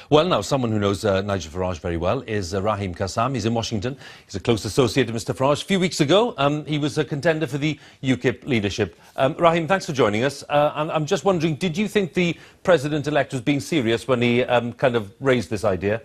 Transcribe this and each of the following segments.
Well, now, someone who knows Nigel Farage very well is Raheem Kassam. He's in Washington. He's a close associate of Mr Farage. A few weeks ago, he was a contender for the UKIP leadership. Raheem, thanks for joining us. And I'm just wondering, did you think the president-elect was being serious when he kind of raised this idea?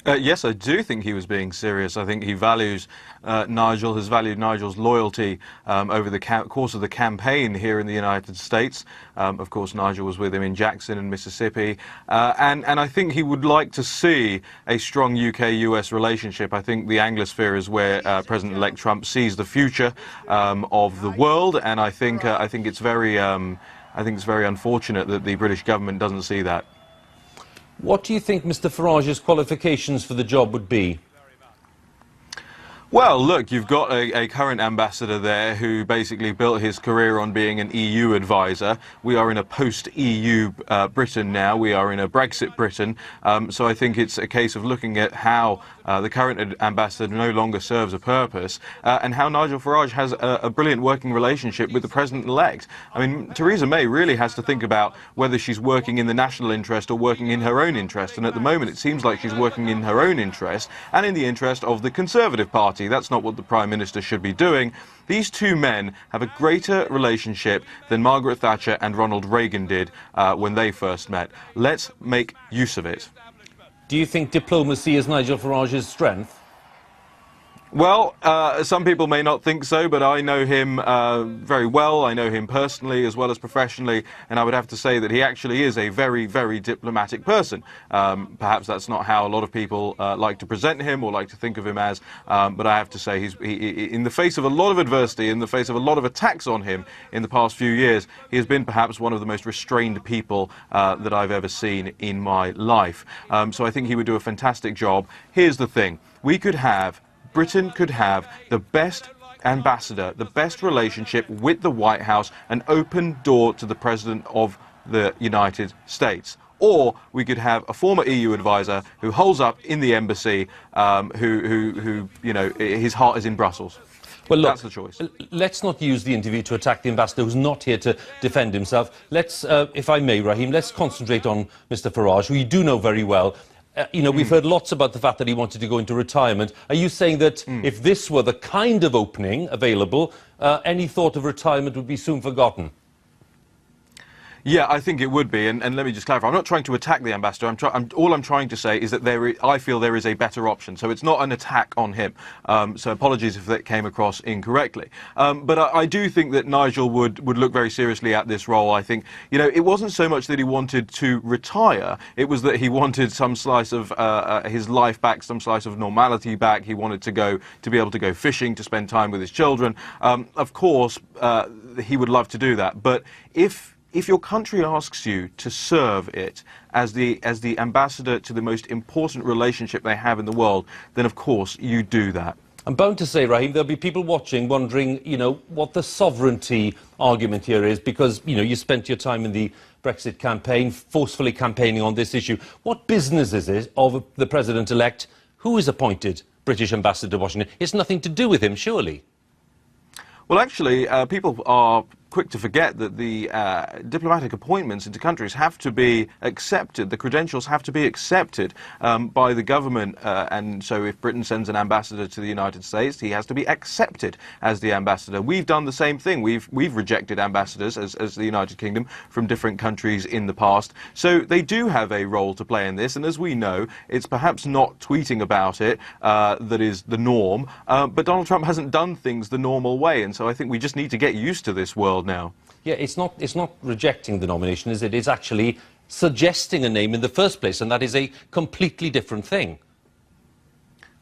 Yes, I do think he was being serious. I think he values Nigel, has valued Nigel's loyalty over the course of the campaign here in the United States. Of course, Nigel was with him in Jackson and Mississippi. And I think he would like to see a strong UK-US relationship. I think the Anglosphere is where President-elect Trump sees the future of the world. And I think it's very unfortunate that the British government doesn't see that. What do you think Mr Farage's qualifications for the job would be? Well, look, you've got a current ambassador there who basically built his career on being an EU advisor. We are in a post-EU Britain now. We are in a Brexit Britain. So I think it's a case of looking at how the current ambassador no longer serves a purpose and how Nigel Farage has a brilliant working relationship with the president-elect. I mean, Theresa May really has to think about whether she's working in the national interest or working in her own interest. And at the moment, it seems like she's working in her own interest and in the interest of the Conservative Party. That's not what the Prime Minister should be doing. These two men have a greater relationship than Margaret Thatcher and Ronald Reagan did when they first met. Let's make use of it. Do you think diplomacy is Nigel Farage's strength? Well, some people may not think so, but I know him very well. I know him personally as well as professionally, and I would have to say that he actually is a very, very diplomatic person. Perhaps that's not how a lot of people like to present him or like to think of him as, but I have to say in the face of a lot of adversity, in the face of a lot of attacks on him in the past few years, he has been perhaps one of the most restrained people that I've ever seen in my life. So I think he would do a fantastic job. Here's the thing. Britain could have the best ambassador, the best relationship with the White House, an open door to the President of the United States. Or we could have a former EU advisor who holds up in the embassy, who you know, his heart is in Brussels. Well, look, that's the choice. Let's not use the interview to attack the ambassador who's not here to defend himself. Let's, if I may, Raheem, let's concentrate on Mr Farage, who you do know very well. You know, we've heard lots about the fact that he wanted to go into retirement. Are you saying that if this were the kind of opening available, any thought of retirement would be soon forgotten? Yeah, I think it would be, and let me just clarify. I'm not trying to attack the ambassador. All I'm trying to say is that I feel there is a better option. So it's not an attack on him. So apologies if that came across incorrectly. But I do think that Nigel would look very seriously at this role. I think, you know, it wasn't so much that he wanted to retire. It was that he wanted some slice of his life back, some slice of normality back. He wanted to be able to go fishing, to spend time with his children. Of course, he would love to do that. But if your country asks you to serve it as the ambassador to the most important relationship they have in the world, then of course you do that. I'm bound to say, Raheem, there'll be people watching wondering, you know, what the sovereignty argument here is, because, you know, you spent your time in the Brexit campaign, forcefully campaigning on this issue. What business is it of the President-elect who is appointed British ambassador to Washington? It's nothing to do with him, surely. Well, actually, people are quick to forget that the diplomatic appointments into countries have to be accepted. The credentials have to be accepted by the government. And so if Britain sends an ambassador to the United States, he has to be accepted as the ambassador. We've done the same thing. We've rejected ambassadors as the United Kingdom from different countries in the past. So they do have a role to play in this. And as we know, it's perhaps not tweeting about it that is the norm. But Donald Trump hasn't done things the normal way. And so I think we just need to get used to this world now. Yeah, it's not rejecting the nomination, is it? It's actually suggesting a name in the first place, and that is a completely different thing.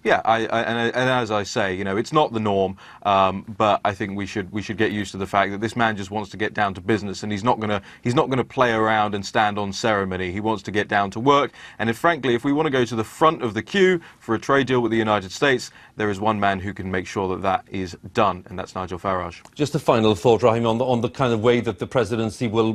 Yeah, and as I say, you know, it's not the norm, but I think we should get used to the fact that this man just wants to get down to business, and he's not gonna play around and stand on ceremony. He wants to get down to work, and frankly, if we want to go to the front of the queue for a trade deal with the United States, there is one man who can make sure that that is done, and that's Nigel Farage. Just a final thought, Raheem, on the kind of way that the presidency will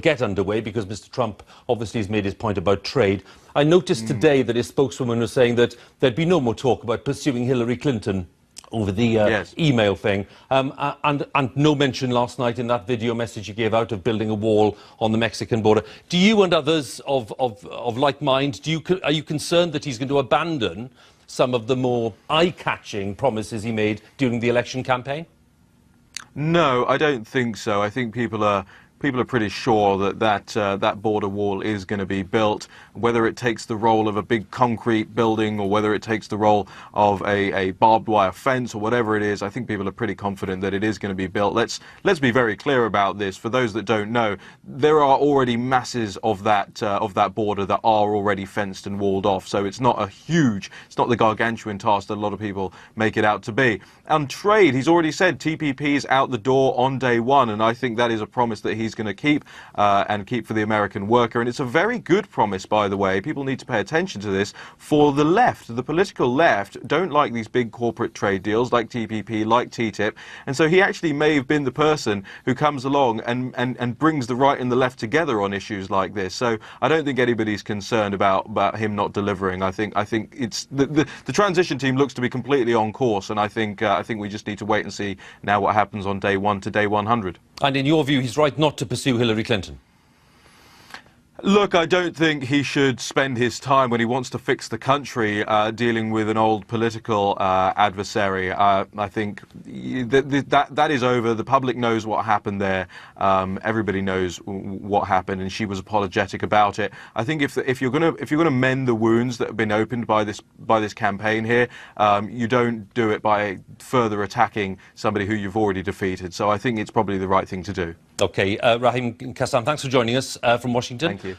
get underway, because Mr Trump obviously has made his point about trade. I noticed today that his spokeswoman was saying that there'd be no more talk about pursuing Hillary Clinton. over the Yes. email thing, and no mention last night in that video message you gave out of building a wall on the Mexican border. Do you and others of like mind, are you concerned that he's going to abandon some of the more eye-catching promises he made during the election campaign? No, I don't think so. I think people are pretty sure that border wall is going to be built. Whether it takes the role of a big concrete building or whether it takes the role of a barbed wire fence or whatever it is, I think people are pretty confident that it is going to be built. Let's be very clear about this. For those that don't know, there are already masses of that border that are already fenced and walled off. So it's not the gargantuan task that a lot of people make it out to be. And trade, he's already said TPP is out the door on day one, and I think that is a promise that he's going to keep and keep for the American worker. And it's a very good promise, by the way. People need to pay attention to this. For the left, the political left, don't like these big corporate trade deals like TPP, like TTIP. And so he actually may have been the person who comes along and brings the right and the left together on issues like this. So I don't think anybody's concerned about him not delivering. I think it's the transition team looks to be completely on course, and I think we just need to wait and see now what happens on day 1 to day 100. And in your view, he's right not to pursue Hillary Clinton? Look, I don't think he should spend his time when he wants to fix the country dealing with an old political adversary. I think that is over. The public knows what happened there. Everybody knows what happened, and she was apologetic about it. I think if you're gonna mend the wounds that have been opened by this campaign here, you don't do it by further attacking somebody who you've already defeated. So I think it's probably the right thing to do. Okay, Raheem Kassam, thanks for joining us from Washington. Thank you.